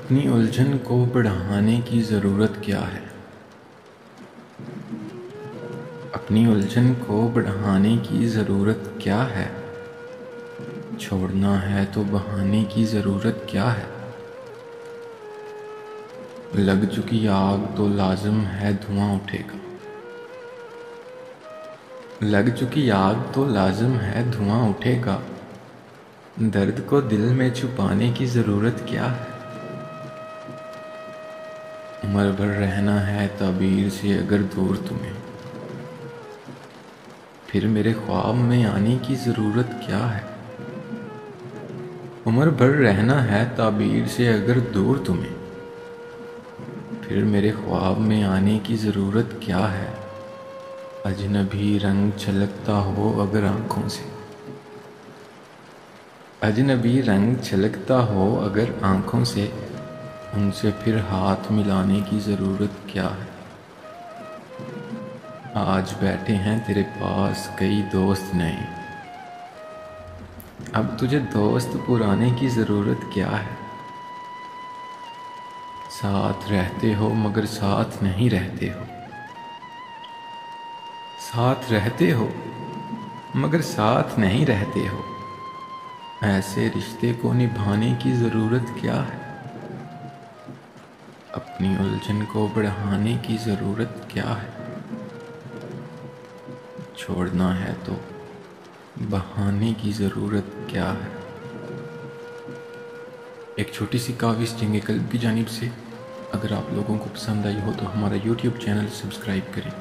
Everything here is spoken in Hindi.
अपनी उलझन को बढ़ाने की ज़रूरत क्या है। अपनी उलझन को बढ़ाने की ज़रूरत क्या है। छोड़ना है तो बहाने की ज़रूरत क्या है। लग चुकी आग तो लाज़िम है धुआं उठेगा। लग चुकी आग तो लाज़िम है धुआं उठेगा। दर्द को दिल में छुपाने की ज़रूरत क्या है। उम्र भर रहना है ताबीर से अगर दूर तुम्हें, फिर मेरे ख्वाब में आने की ज़रूरत क्या है। उम्र भर रहना है ताबीर से अगर दूर तुम्हें, फिर मेरे ख्वाब में आने की ज़रूरत क्या है। अजनबी रंग छलकता हो अगर आँखों से, अजनबी रंग छलकता हो अगर आँखों से, उनसे फिर हाथ मिलाने की ज़रूरत क्या है। आज बैठे हैं तेरे पास कई दोस्त नए, अब तुझे दोस्त पुराने की ज़रूरत क्या है। साथ रहते हो मगर साथ नहीं रहते हो, साथ रहते हो मगर साथ नहीं रहते हो। ऐसे रिश्ते को निभाने की ज़रूरत क्या है। अपनी उलझन को बढ़ाने की ज़रूरत क्या है। छोड़ना है तो बहाने की ज़रूरत क्या है। एक छोटी सी काविश जंगे कल्ब की जानिब से। अगर आप लोगों को पसंद आई हो तो हमारा YouTube चैनल सब्सक्राइब करें।